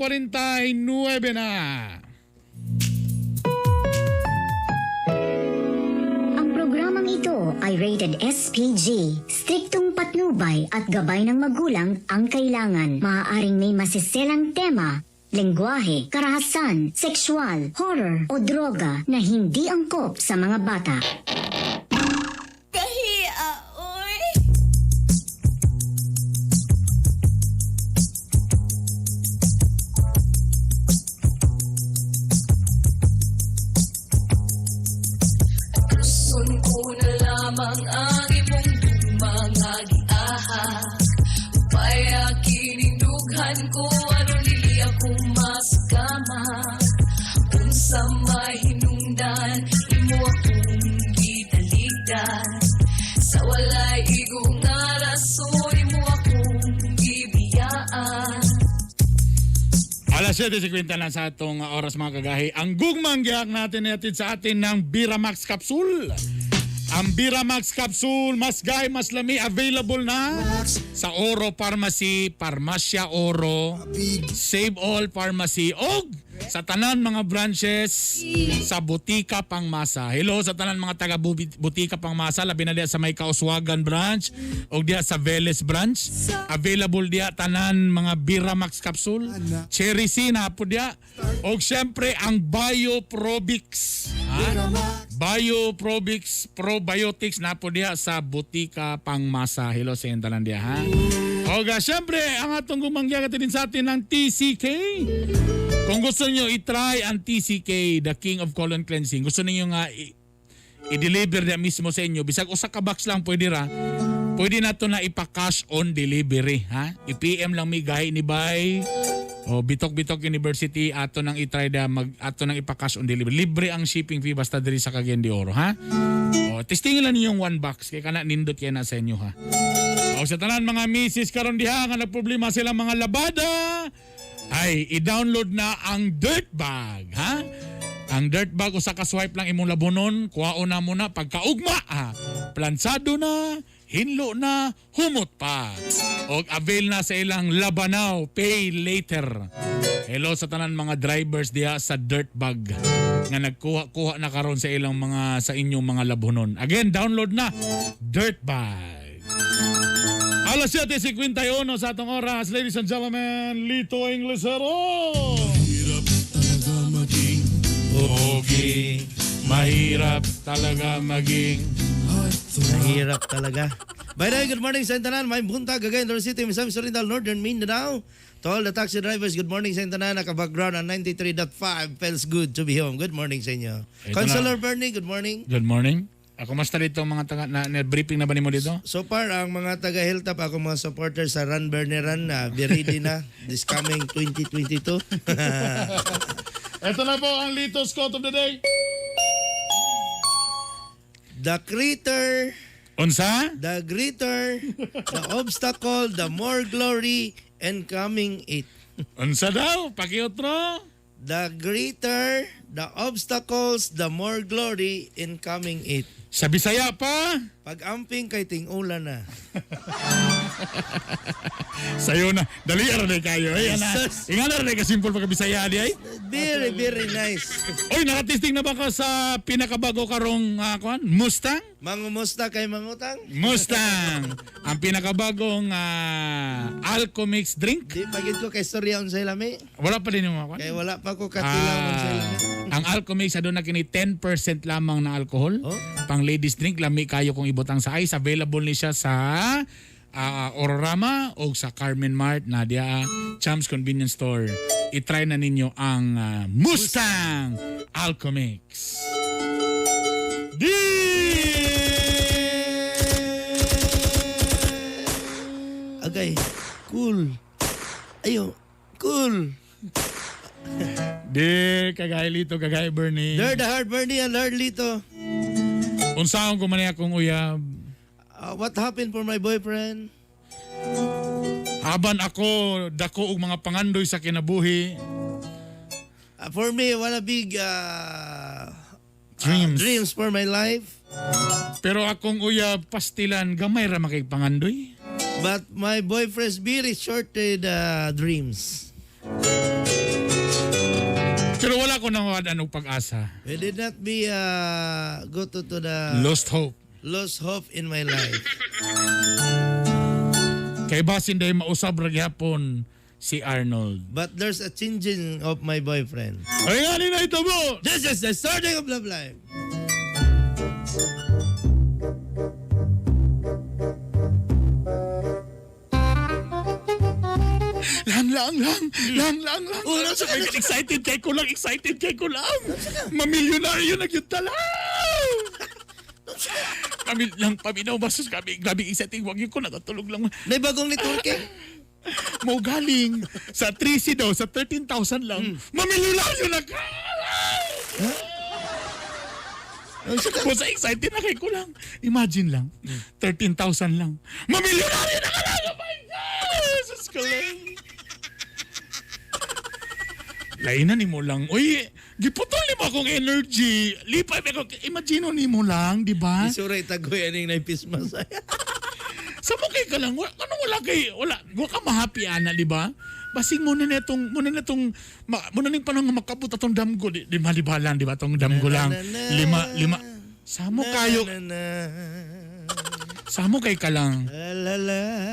49 na. Ang programang ito ay rated SPG. Striktong patnubay at gabay ng magulang ang kailangan. Maaaring may masiselang tema, lengguwahe, karahasan, sexual, horror o droga na hindi angkop sa mga bata. Gusto ko na lamang ang imong mga giaha. Upaya kinindughan ko ano nili akong maskama. Unsa mahinungdan imo akong gitaligdan. Sa walay igong nga rason imo akong gibiyaan. Alas 7:50 na sa atong oras mga kagahi. Ang gugmang giyak natin natin sa atin ng Biramax Capsule. Ang Biramax Capsule, mas gay, mas lami, available na sa Oro Pharmacy, Parmasya Oro, Save All Pharmacy, o sa tanan mga branches sa Butika Pangmasa. Hello sa tanan mga taga Butika Pangmasa, labi na diya sa may Kauswagan branch o diya sa Veles branch. Available diya tanan mga Biramax Capsule, Cherry C na po diya. O syempre ang Bioprobix. Bioprobix Probiotics na po diya sa Butika Pangmasa. Hello sa inyo tanan diya ha. O syempre ang atong gumangya din sa atin ng TCK. Kung gusto niyo i-try ang TCK, the King of Colon Cleansing, gusto niyo nga i-deliver niya mismo sa inyo, bisag usa ka box lang pwede ra. Pwede na to na ipa-cash on delivery, ha? I-PM lang mi gahi ni Bay. O Bitok University ato nang i-try da ato nang ipa-cash on delivery. Libre ang shipping fee basta diri sa Cagayan de Oro, ha? O testingin lang niyo yung 1 box kay kana nindot kay na sa inyo, ha. O sa tanan mga misis karon diha nga nagproblema sila mga labada, ay i-download na ang Dirt Bag, ha? Ang Dirt Bag usa ka swipe lang imong labonon, kuhaon na mo na pagkaugma, ha? Plansado na, hinlo na, humot pa. O avail na sa ilang Labanaw, pay later. Hello sa tanan mga drivers diha sa Dirt Bag nga nagkuha na karon sa ilang mga sa inyong mga labonon. Again, download na Dirt Bag. Alas 7:51 sa atong oras, ladies and gentlemen, Lito Inglesero. Mahirap talaga maging pogi. Mahirap talaga maging Mahirap talaga. By the way, good morning sa Tanan. May buntag, Cagayan de Oro City, Misamis Oriental, Northern Mindanao. To all the taxi drivers, good morning sa Tanan. Naka-background on 93.5. Feels good to be home. Good morning sa inyo. Ito Consular na. Bernie, good morning. Good morning. Ako mas dito mga taga na briefing na ba nimo dito? So far, ang mga taga-Hilltop, ako mga supporters sa Run Bernie Run, be ready na this coming 2022. Ito na po ang Lito's quote of the day. The greater, Unsa? the obstacle, the more glory and coming it. Unsa daw? Pakiotro? The greater the obstacles, the more glory in coming it. Sa Bisaya pa? Pag-amping kay ting-ulan na. Sayo na. Dali ara na kayo. Ay, ana. Jesus. Ingana na ka simple pagka Bisaya di ay. Very, very nice. Oy, nakatesting na ba ka sa pinakabago karong kuan? Mustang? Mangumusta kay mangutang? Mustang. Ang pinakabagong Alcomix drink. Di pagid ko kay storya unsay lami. Wala pa din yung mga kuan. Kay wala pa ko katilaw unsay lami. Ang Alcomix aduna na kini 10% lamang na alcohol. Oh? Pang ladies drink lami kayo kung ibutang sa ice. Available ni siya sa Ororama o sa Carmen Mart, Nadia, Champs Convenience Store. I-try na ninyo ang Mustang Alcomix. Agay, cool. Ayo, cool. Di, kagay Lito, kagay Bernie. Lord the heart Bernie and Lord Lito. Unsaon ko man akong uyab. What happened for my boyfriend? Haban ako, dako og mga pangandoy sa kinabuhi. For me, wala big Dreams. for my life. Pero akong uyab, pastilan, gamay ra makay pangandoy. But my boyfriend's very shorted dreams. Pero wala ko nang anong pag-asa. We did not be go to the Lost hope. lost hope in my life. Kay basin dahil mausab ra gyapon si Arnold. But there's a changing of my boyfriend. Ay nga na ito mo! This is the starting of love life. Lang. Oh, nasa ka? Excited kay ko lang. Mamilyonaryo na yun tala. Kami lang paminaw basos kami. Grabe exciting. Wag yun ko natatulog lang. May bagong networking. Mo galing sa 3C daw, sa 13,000 lang. Mamilyonaryo na ka! Basta excited na kay ko lang. Imagine lang, 13,000 lang. Mamilyonaryo na ka lang! Oh my God! Jesus ko lang. Lainan ni mo lang. Uy, giputol ni mo akong energy. Lipay ako. Imagine ni mo lang, di ba? Isuray tagoy aning naipismas. Sa mukay ka lang, wala ka mahappy ana, di ba? Basing muna nitong panang makabot atong damgo, di malibalan, di ba? Atong damgo lang. Lima. Samo kayo. Samo kay ka lang.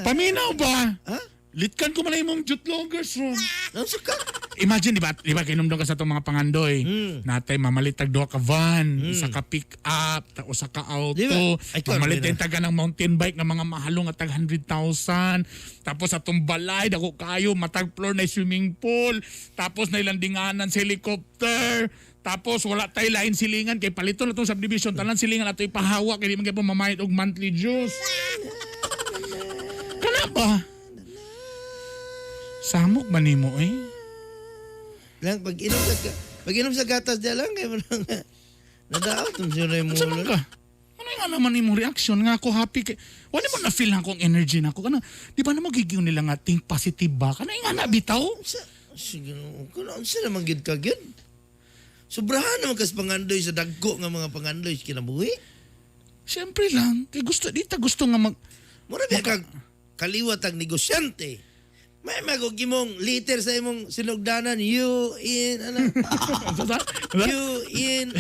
Paminaw ba? Ha? Litkan ko man imong jutloggers ron. Ano ka? Imagine, di ba kinumdong ka sa itong mga pangandoy? Natay mamalitag doha ka van, isa ka pick up, o sa ka auto, Di ba? Ay, mamalitag taga ng mountain bike ng mga mahalong at tag 100,000. Tapos sa itong balay, dako kayo, matag floor na swimming pool. Tapos na ilandinganan sa helicopter. Tapos wala tayo lain silingan kay palito na itong subdivision. Tanan silingan na ito ipahawa kay di man kayo pamamayad og monthly dues. Kana ba? Samok ba nimo eh? Lang pag inom sa gatas dia lang kay lang nadaot ang siya mo. Saan ka? Ano nga naman imong reaction nga ako happy kay wala mo na feel na akong energy na ako kana di ba na magigiw nila nga think positive ba kana nga na bitaw Sige kuno sila man gid ka gyud. Sobrahan naman kas pangandoy sa dagko nga mga pangandoy kinabuhi. Siyempre lang kay gusto nga mag Mura biya kag kaliwat ang negosyante. May magugimong liter sa imong sinugdanan you in you in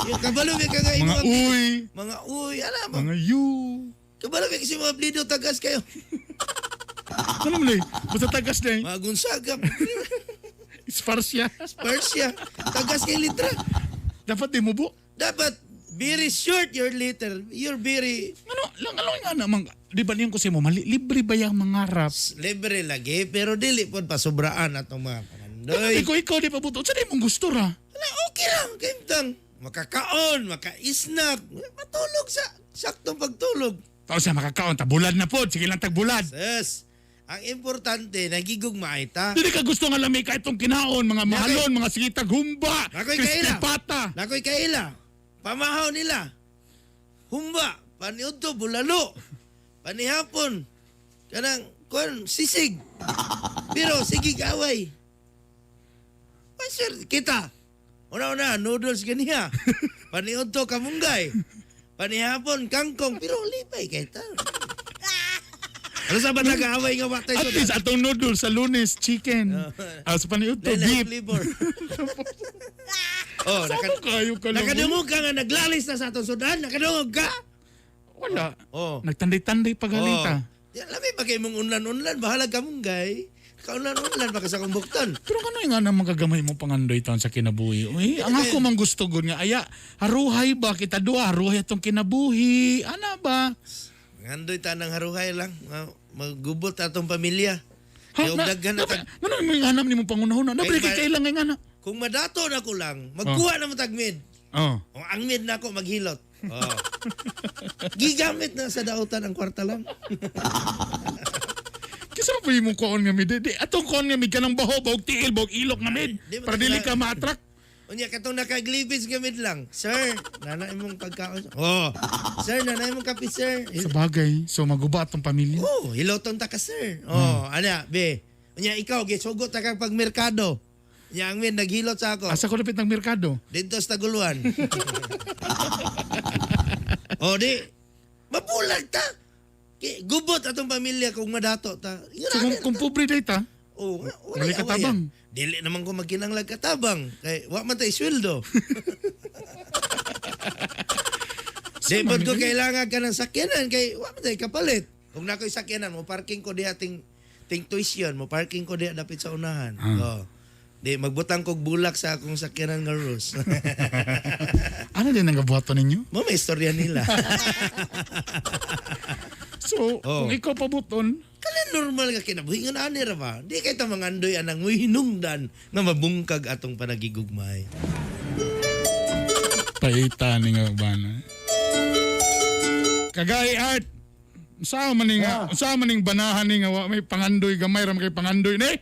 yung kabalo biya ka nga mga uy mga you kabalo biya kasi mga blido tagas kayo ano mo basta tagas na mga gunsagap Sparsya Persia tagas kay litra dapat di mo bu dapat very short your liter you're very ano nga naman di ba niyan ko si mo mali libre ba yung mga rap libre lagi pero dili pod pasobraan atong mga pangandoy ikaw di pa buto sa di mong gusto ra okay lang kaimtang makakaon makaisnap matulog sa saktong pagtulog tapos siya makakaon tabulad na po sige lang tagbulad yes ang importante nagigugmaay ta Dili ka gusto nga lamay kahit itong kinaon, mga mahalon, mga sigitag humba, Nakoy crispy kaila. pata. Nakoy kaila pamahaw nila humba paniudto bulalo panihapon kanang sisig pero sigig away sir kita una noodles ganiya paniudto kamunggay panihapon kangkong pero lipay kay ta ano sa ba nag-aaway nga watay At least atong noodles sa Lunes, chicken. Sa paniud to, beef. flavor oh Saan kayo ka lang? nakadungog ka nga naglalis na sa atong sudan nakadungog ka Wala. oh Nagtanday-tanday pa ganita. Yan lami pa kay mong unlan-unlan bahala ka mong gay. Kaunlan-unlan pa ka sa kumbuktan. Pero kano nga na magagamay mo pangandoy taon sa kinabuhi? Uy, ang ako mang gusto gud nga aya, haruhay ba kita duha, haruhay atong kinabuhi. Ana ba? Ngandoy tanang haruhay lang. Maggubot atong pamilya. Ha, Yung daghan na tag... Ano mo hanam nimo pangunahon? Nabri kay kailang nga na. Kung madato na ko lang, magkuha na mo tagmid. Oh. Kung ang mid na ako, maghilot. Oh. Gigamit na sa dautan ang kwarta lang. Kisa pa yung kuon nga mid. Atong kuon nga mid ka ng baho, bawag tiil, bawag ilok nga mid. Di mo Para dili ka ma-attract. Unya katong nakaglibis gamit lang. Sir, nanay mong pagkaon. Oh. Sir, nanay mong kape, sir. Sa bagay, so maguba atong pamilya. Oh, hiloton ta ka, sir. Oh, ana, be. Unya ikaw gisugot ta kag pagmerkado. Unya ang min naghilot sa ako. Asa ko lapit ng merkado? Dito sa Taguluan. Oh, di. Mabulag ta. Gubot atong pamilya kung madato ta. So kung pobre day ta, Oh, Wala katabang. Dili naman ko magkinanglag katabang. Kay wa man tay sweldo. Di ba't ko kailangan ka ng sakyanan kay wa man tay kapalit. Kung na ko'y sakyanan mo parking ko diha ting tuition mo parking ko diha dapit sa unahan. Oh. Di magbutang kog bulak sa akong sakyanan nga Rose. Ano din ang gabuhaton ninyo? Mo may istorya nila. So, kung ikaw pabuton, Kala normal ka kinabuhi nga ani ra ba? Di kay ta mangandoy anang hinungdan nga mabungkag atong panagigugmay. paita ni nga ba na. Kagay Art, sa maning banahan ni nga wa may pangandoy gamay ram kay pangandoy ni.